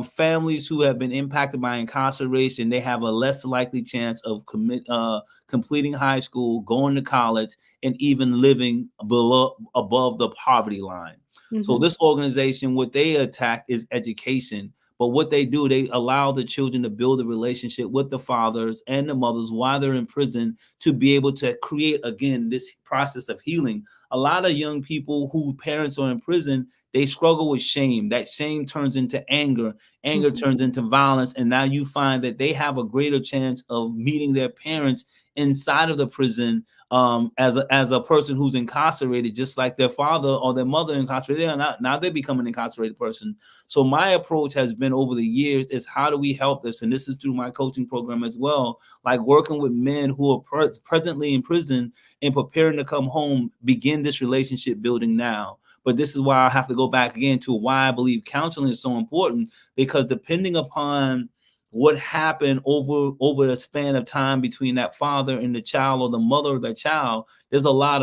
[SPEAKER 2] families who have been impacted by incarceration, they have a less likely chance of completing high school, going to college, and even living below above the poverty line. So
[SPEAKER 1] Mhm.
[SPEAKER 2] this organization, what they attack is education. But what they do, they allow the children to build a relationship with the fathers and the mothers while they're in prison, to be able to create again this process of healing. A lot of young people who parents are in prison, they struggle with shame. That shame turns into anger. Anger
[SPEAKER 1] Mhm.
[SPEAKER 2] turns into violence. And now you find that they have a greater chance of meeting their parents inside of the prison, as a person who's incarcerated, just like their father or their mother incarcerated. Now they become an incarcerated person. So my approach has been over the years is, how do we help this? And this is through my coaching program as well, like working with men who are presently in prison and preparing to come home, begin this relationship building now. But this is why I have to go back again to why I believe counseling is so important, because depending upon what happened over the span of time between that father and the child, or the mother of that child, there's a lot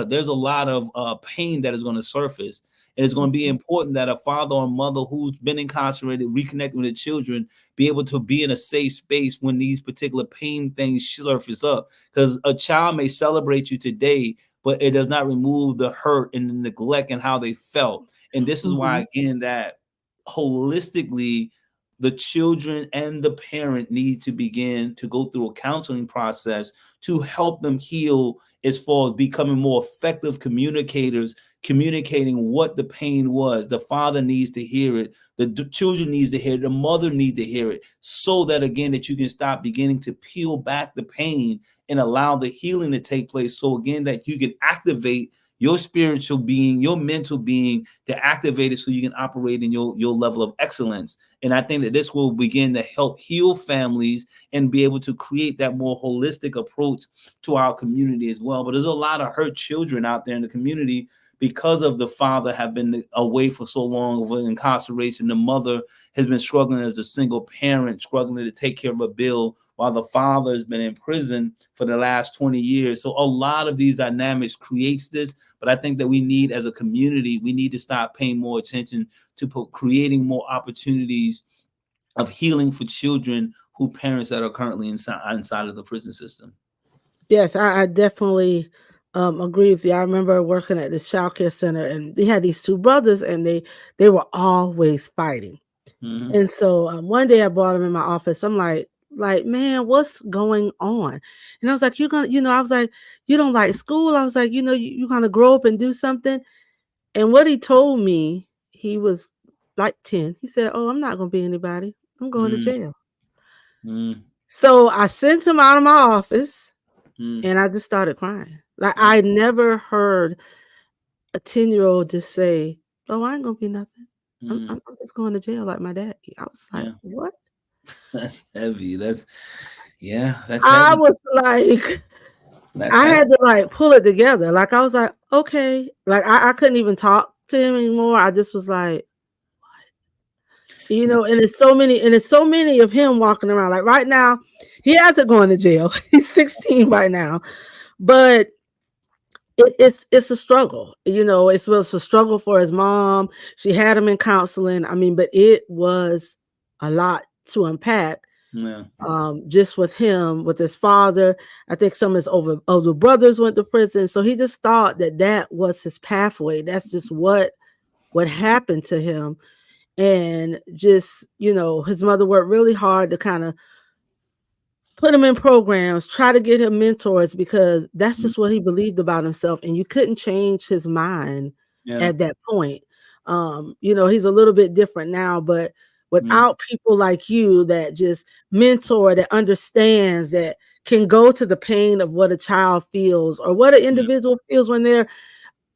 [SPEAKER 2] of pain that is going to surface. And it's going to be
[SPEAKER 1] Mhm.
[SPEAKER 2] important that a father or mother who's been incarcerated, reconnecting with the children, be able to be in a safe space when these particular pain things surface up. Because a child may celebrate you today, but it does not remove the hurt and the neglect and how they felt. And this is why,
[SPEAKER 1] Mhm.
[SPEAKER 2] again, that holistically, the children and the parent need to begin to go through a counseling process to help them heal, as far as becoming more effective communicators, communicating what the pain was. The father needs to hear it, the children needs to hear it, the mother needs to hear it, so that again, that you can stop beginning to peel back the pain and allow the healing to take place. So again, that you can activate your spiritual being, your mental being, to activate it so you can operate in your level of excellence. And I think that this will begin to help heal families and be able to create that more holistic approach to our community as well. But there's a lot of hurt children out there in the community, because of the father have been away for so long of incarceration. The mother has been struggling as a single parent, struggling to take care of a bill, while the father has been in prison for the last 20 years. So a lot of these dynamics creates this. But I think that we need, as a community, we need to start paying more attention to creating more opportunities of healing for children who parents that are currently inside of the prison system.
[SPEAKER 1] Yes, I definitely agree with you. I remember working at this child care center, and they had these two brothers, and they were always fighting.
[SPEAKER 2] Mm-hmm.
[SPEAKER 1] And so one day I brought them in my office. I'm like, man, what's going on? And I was like, you're gonna, I was like, you don't like school? I was like, you're gonna grow up and do something. And what he told me, he was like 10. He said, oh, I'm not gonna be anybody. I'm going to jail.
[SPEAKER 2] Mm-hmm.
[SPEAKER 1] So I sent him out of my office,
[SPEAKER 2] Mm-hmm.
[SPEAKER 1] and I just started crying. Like I never heard a 10-year-old just say, "Oh, I ain't gonna be nothing.
[SPEAKER 2] Mm-hmm.
[SPEAKER 1] I'm just going to jail like my daddy." I was like,
[SPEAKER 2] Yeah,
[SPEAKER 1] "What?"
[SPEAKER 2] that's heavy. That's
[SPEAKER 1] I
[SPEAKER 2] heavy.
[SPEAKER 1] was like,
[SPEAKER 2] That's
[SPEAKER 1] I
[SPEAKER 2] heavy.
[SPEAKER 1] had to like pull it together. Like I was like, okay. Like I couldn't even talk to him anymore. I just was like,
[SPEAKER 2] Now,
[SPEAKER 1] and it's so many of him walking around. Like right now, he hasn't gone to jail. He's 16 right now, but it's a struggle. It was a struggle for his mom. She had him in counseling. I mean, but it was a lot to unpack.
[SPEAKER 2] yeah,
[SPEAKER 1] Just with him, with his father. I think some of his older brothers went to prison. So he just thought that was his pathway. That's just what happened to him. And just, his mother worked really hard to kind of put him in programs, try to get him mentors because that's
[SPEAKER 2] mm,
[SPEAKER 1] just what he believed about himself. And you couldn't change his mind
[SPEAKER 2] yeah,
[SPEAKER 1] at that point. He's a little bit different now, but
[SPEAKER 2] mm,
[SPEAKER 1] without people like you that just mentor, that understands, that can go to the pain of what a child feels or what an
[SPEAKER 2] yeah,
[SPEAKER 1] individual feels when they're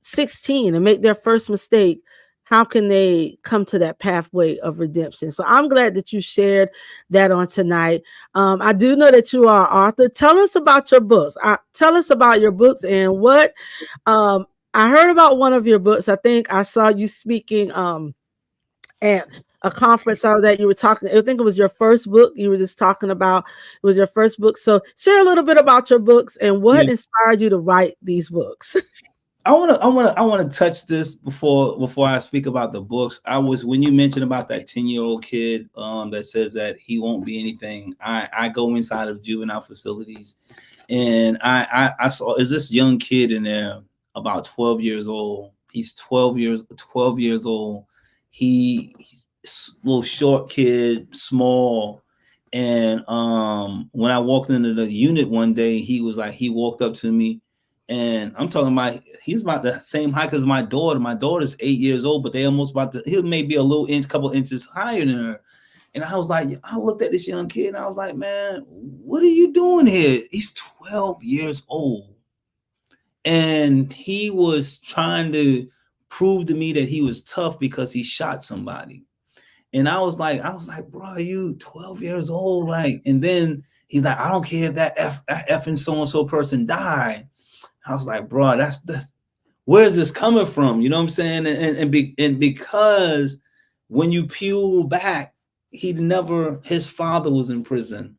[SPEAKER 1] 16 and make their first mistake, how can they come to that pathway of redemption? So I'm glad that you shared that on tonight. I do know that you are an author. Tell us about your books. Tell us about your books and what I heard about one of your books. I think I saw you speaking at a conference out that you were talking. I think it was your first book. You were just talking about it was your first book. So share a little bit about your books and
[SPEAKER 2] yeah.
[SPEAKER 1] what inspired you to write these books.
[SPEAKER 2] I wanna touch this before I speak about the books. I was when you mentioned about that 10-year-old kid that says that he won't be anything. I go inside of juvenile facilities, and I saw is this young kid in there about 12 years old. He's 12 years old. He's a little short kid, small. And when I walked into the unit one day, he walked up to me, and I'm talking about he's about the same height as my daughter. My daughter's 8 years old, but they almost about to he may be a little inch, couple inches higher than her. And I was like, I looked at this young kid and I was like, man, what are you doing here? He's 12 years old. And he was trying to prove to me that he was tough because he shot somebody. And I was like, bro, are you 12 years old? Like, and then he's like, I don't care if that effing so and so person died. I was like, bro, that's where's this coming from? You know what I'm saying? And because when you peel back, his father was in prison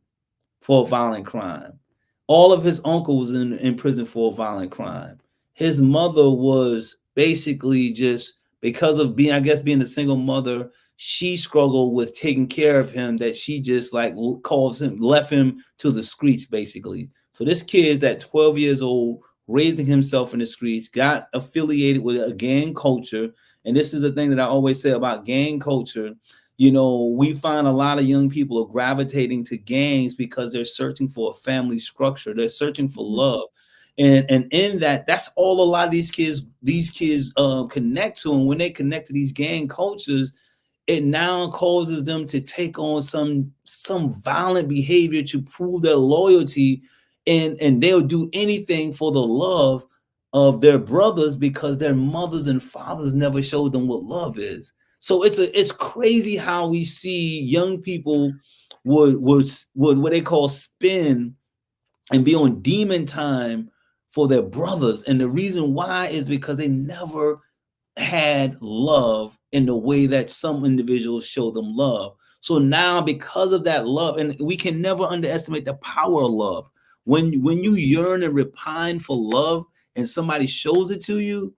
[SPEAKER 2] for a violent crime. All of his uncles in prison for a violent crime. His mother was basically just because of being, I guess, being a single mother, she struggled with taking care of him that she just like calls him, left him to the streets basically. So this kid's at 12 years old, raising himself in the streets, got affiliated with a gang culture. And this is the thing that I always say about gang culture. We find a lot of young people are gravitating to gangs because they're searching for a family structure. They're searching for love. And in that's all a lot of these kids connect to. And when they connect to these gang cultures, it now causes them to take on some violent behavior to prove their loyalty, and they'll do anything for the love of their brothers because their mothers and fathers never showed them what love is. So it's crazy how we see young people would what they call spin and be on demon time for their brothers. And the reason why is because they never had love in the way that some individuals show them love. So now, because of that love, and we can never underestimate the power of love. When you yearn and repine for love, and somebody shows it to you,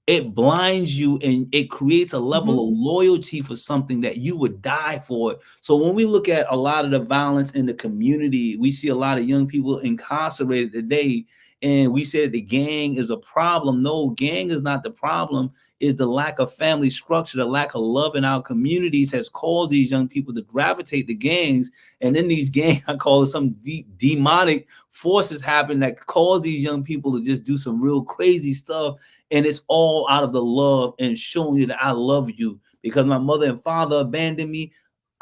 [SPEAKER 2] it blinds you and it creates a level
[SPEAKER 1] Mhm.
[SPEAKER 2] of loyalty for something that you would die for it. So when we look at a lot of the violence in the community, we see a lot of young people incarcerated today, and we said the gang is a problem. No, gang is not the problem. Is the lack of family structure, the lack of love in our communities has caused these young people to gravitate to gangs. And then these gangs, I call it some demonic forces happen that cause these young people to just do some real crazy stuff. And it's all out of the love and showing you that I love you because my mother and father abandoned me.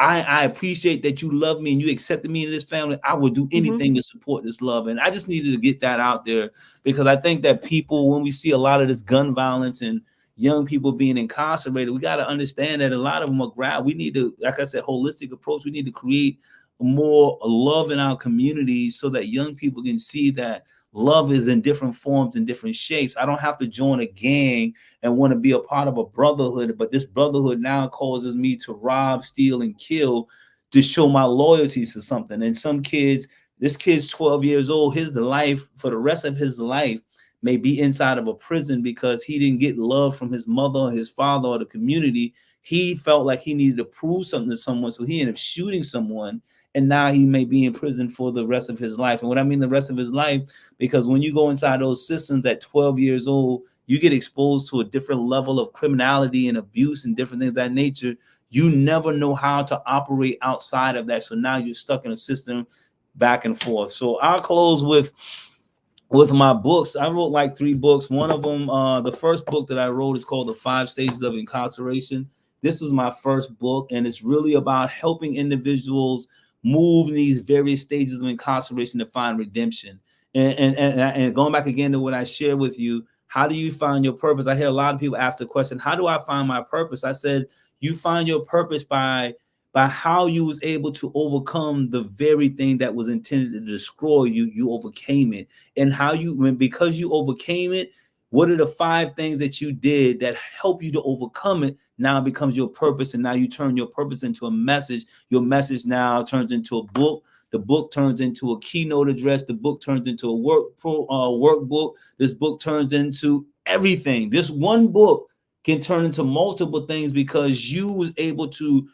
[SPEAKER 2] I appreciate that you love me and you accepted me in this family. I would do
[SPEAKER 1] Mm-hmm.
[SPEAKER 2] anything to support this love. And I just needed to get that out there because I think that people, when we see a lot of this gun violence and young people being incarcerated, we got to understand that a lot of them are we need to, like I said, holistic approach. We need to create more love in our communities so that young people can see that love is in different forms and different shapes. I don't have to join a gang and want to be a part of a brotherhood, but this brotherhood now causes me to rob, steal, and kill to show my loyalty to something. And some kids, this kid's 12 years old, his life for the rest of his life may be inside of a prison because he didn't get love from his mother or his father or the community. He felt like he needed to prove something to someone, so he ended up shooting someone, and now he may be in prison for the rest of his life. And what I mean the rest of his life, because when you go inside those systems at 12 years old, you get exposed to a different level of criminality and abuse and different things of that nature. You never know how to operate outside of that. So now you're stuck in a system back and forth. So I'll close with my books. I wrote like 3 books. One of them, the first book that I wrote is called The 5 Stages of Incarceration. This was my first book, and it's really about helping individuals move in these various stages of incarceration to find redemption. And going back again to what I shared with you, how do you find your purpose? I hear a lot of people ask the question, how do I find my purpose? I said, you find your purpose by how you was able to overcome the very thing that was intended to destroy you. You overcame it. And how you, because you overcame it, what are the 5 things that you did that help you to overcome it? Now it becomes your purpose, and now you turn your purpose into a message. Your message now turns into a book. The book turns into a keynote address. The book turns into a workbook. This book turns into everything. This one book can turn into multiple things because you was able to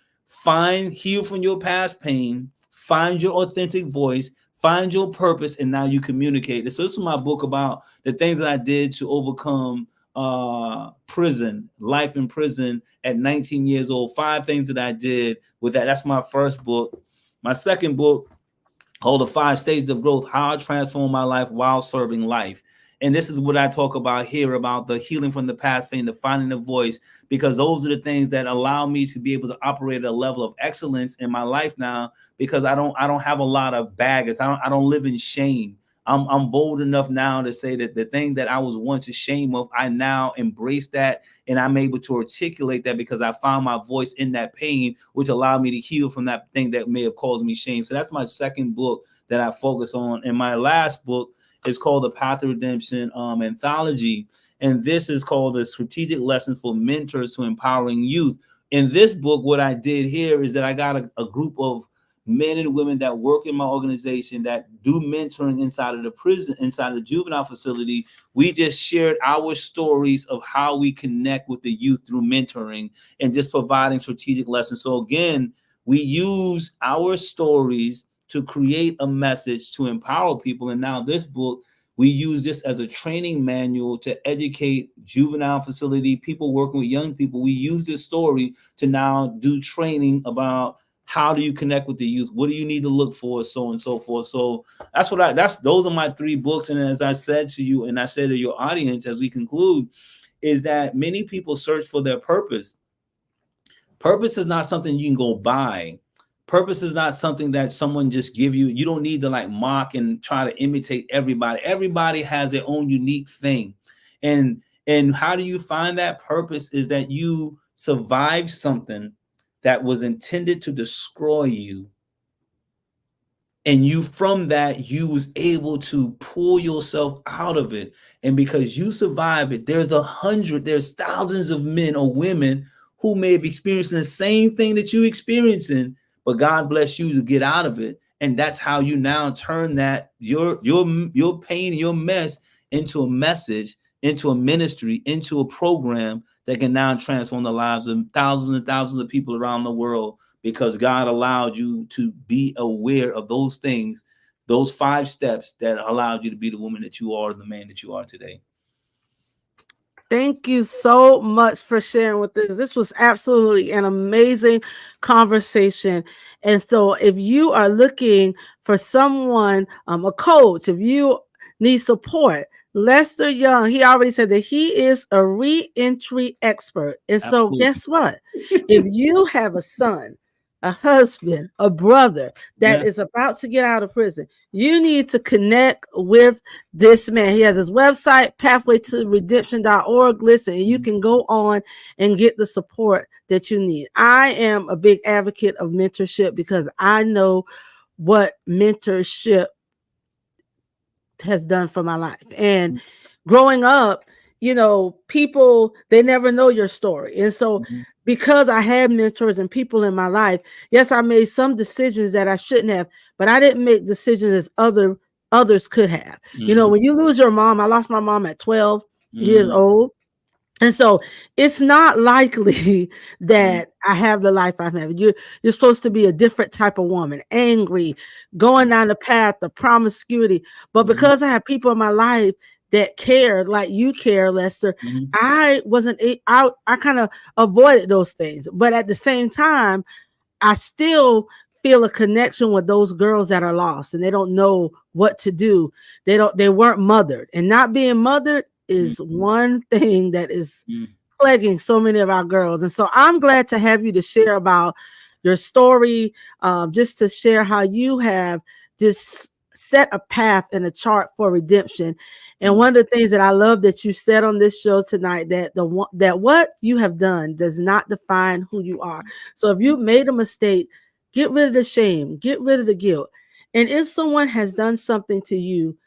[SPEAKER 2] heal from your past pain, find your authentic voice, find your purpose, and now you communicate. So this is my book about the things that I did to overcome prison, life in prison at 19 years old. 5 things that I did with that. That's my first book. My second book, called The 5 Stages of Growth, How I Transform My Life While Serving Life. And this is what I talk about here, about the healing from the past pain, the finding the voice, because those are the things that allow me to be able to operate at a level of excellence in my life now, because I don't have a lot of baggage. I don't live in shame. I'm bold enough now to say that the thing that I was once ashamed of, I now embrace that, and I'm able to articulate that because I found my voice in that pain, which allowed me to heal from that thing that may have caused me shame. So that's my second book that I focus on. And my last book is called The Path to Redemption Anthology. And this is called The Strategic Lessons for Mentors to Empowering Youth. In this book, what I did here is that I got a group of men and women that work in my organization that do mentoring inside of the prison, inside of the juvenile facility. We just shared our stories of how we connect with the youth through mentoring and just providing strategic lessons. So again, we use our stories to create a message to empower people. And now this book, we use this as a training manual to educate juvenile facility people working with young people. We use this story to now do training about how do you connect with the youth? What do you need to look for? So on and so forth. So those are my 3 books. And as I said to you, and I said to your audience as we conclude, is that many people search for their purpose. Purpose is not something you can go buy. Purpose is not something that someone just give you. You don't need to like mock and try to imitate everybody. Everybody has their own unique thing. And how do you find that purpose? Is that you survive something that was intended to destroy you, and you from that you was able to pull yourself out of it. And because you survived it, there's thousands of men or women who may have experienced the same thing that you experiencing, but God bless you to get out of it. And that's how you now turn that your pain, your mess, into a message, into a ministry, into a program that can now transform the lives of thousands and thousands of people around the world, because God allowed you to be aware of those things those 5 steps that allowed you to be the woman that you are, the man that you are today.
[SPEAKER 1] Thank you so much for sharing with this. This was absolutely an amazing conversation. And so, if you are looking for someone, a coach, if you need support, Lester Young, he already said that he is a re-entry expert. And so,
[SPEAKER 2] Absolutely.
[SPEAKER 1] guess what? If you have a son, a husband, a brother that
[SPEAKER 2] Yeah.
[SPEAKER 1] is about to get out of prison, you need to connect with this man. He has his website, pathwaytoredemption.org. Listen, you
[SPEAKER 2] Mhm.
[SPEAKER 1] can go on and get the support that you need. I am a big advocate of mentorship because I know what mentorship has done for my life. And growing up, people, they never know your story. And so,
[SPEAKER 2] Mhm.
[SPEAKER 1] because I had mentors and people in my life, yes, I made some decisions that I shouldn't have, but I didn't make decisions as others could have.
[SPEAKER 2] Mhm.
[SPEAKER 1] When you lose your mom, I lost my mom at 12 years
[SPEAKER 2] Mhm.
[SPEAKER 1] old. And so it's not likely
[SPEAKER 2] Mhm.
[SPEAKER 1] that I have the life I'm having. You're supposed to be a different type of woman, angry, going down the path of promiscuity. But
[SPEAKER 2] Mhm.
[SPEAKER 1] because I have people in my life that cared like you care, Lester,
[SPEAKER 2] Mhm.
[SPEAKER 1] I wasn't I kind of avoided those things. But at the same time, I still feel a connection with those girls that are lost and they don't know what to do. They weren't mothered. And not being mothered is
[SPEAKER 2] Mhm.
[SPEAKER 1] one thing that is
[SPEAKER 2] Mhm.
[SPEAKER 1] plaguing so many of our girls. And so I'm glad to have you to share about your story, just to share how you have just set a path and a chart for redemption. And
[SPEAKER 2] Mhm.
[SPEAKER 1] one of the things that I love that you said on this show tonight, that what you have done does not define who you are. So if you made a mistake, get rid of the shame, get rid of the guilt. And if someone has done something to you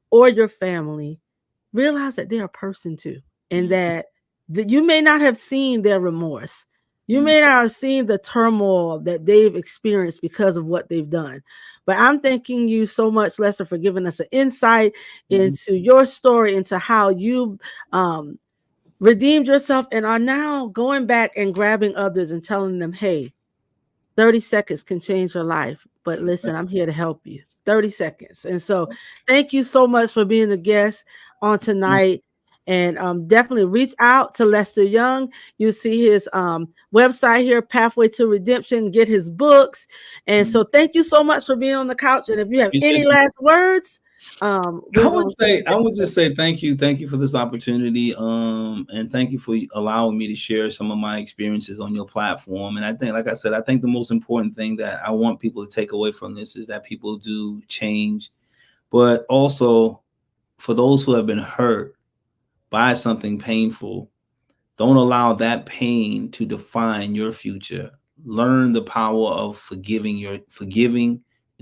[SPEAKER 1] or your family, realize that they're a person too, and
[SPEAKER 2] Mhm.
[SPEAKER 1] that you may not have seen their remorse. You
[SPEAKER 2] Mhm.
[SPEAKER 1] may not have seen the turmoil that they've experienced because of what they've done. But I'm thanking you so much, Lester, for giving us an insight
[SPEAKER 2] Mhm.
[SPEAKER 1] into your story, into how you redeemed yourself and are now going back and grabbing others and telling them, hey, 30 seconds can change your life. But
[SPEAKER 2] Yes, sir.
[SPEAKER 1] listen, I'm here to help you. 30 seconds. And so thank you so much for being a guest on tonight. And definitely reach out to Lester Young. You see his website here, Pathway to Redemption, get his books. And
[SPEAKER 2] Mhm.
[SPEAKER 1] so thank you so much for being on the couch. And if you have any
[SPEAKER 2] Appreciate you.
[SPEAKER 1] last words,
[SPEAKER 2] I
[SPEAKER 1] we're
[SPEAKER 2] would
[SPEAKER 1] going
[SPEAKER 2] say, I
[SPEAKER 1] to
[SPEAKER 2] would just say thank you for this opportunity, and thank you for allowing me to share some of my experiences on your platform. And I think, like I said, I think the most important thing that I want people to take away from this is that people do change, but also for those who have been hurt by something painful, don't allow that pain to define your future. Learn the power of forgiving and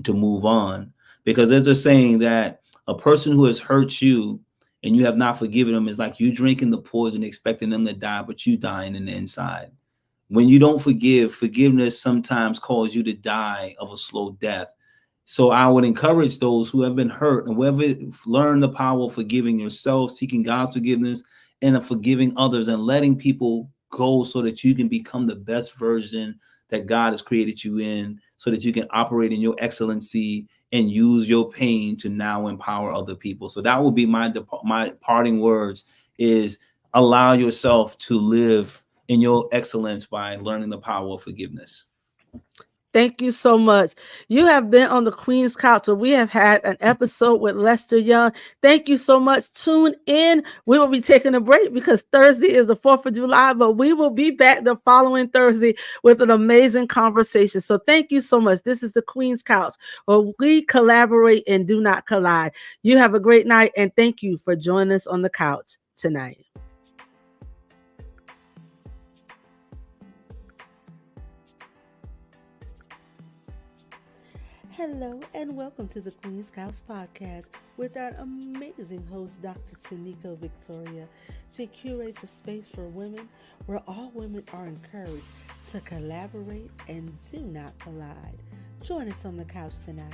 [SPEAKER 2] to move on. Because there's a saying that a person who has hurt you and you have not forgiven them is like you drinking the poison expecting them to die, but you dying in the inside. When you don't forgive, forgiveness sometimes causes you to die of a slow death. So I would encourage those who have been hurt and whoever learn the power of forgiving yourself, seeking God's forgiveness, and of forgiving others and letting people go so that you can become the best version that God has created you in, so that you can operate in your excellency and use your pain to now empower other people. So that would be my parting words is allow yourself to live in your excellence by learning the power of forgiveness.
[SPEAKER 1] Thank you so much. You have been on the Queen's Couch, where we have had an episode with Lester Young. Thank you so much. Tune in. We will be taking a break because Thursday is the 4th of July, but we will be back the following Thursday with an amazing conversation. So thank you so much. This is the Queen's Couch, where we collaborate and do not collide. You have a great night, and thank you for joining us on the couch tonight. Hello and welcome to the Queen's Couch podcast with our amazing host, Dr. Tanika Victoria. She curates a space for women where all women are encouraged to collaborate and do not collide. Join us on the couch tonight.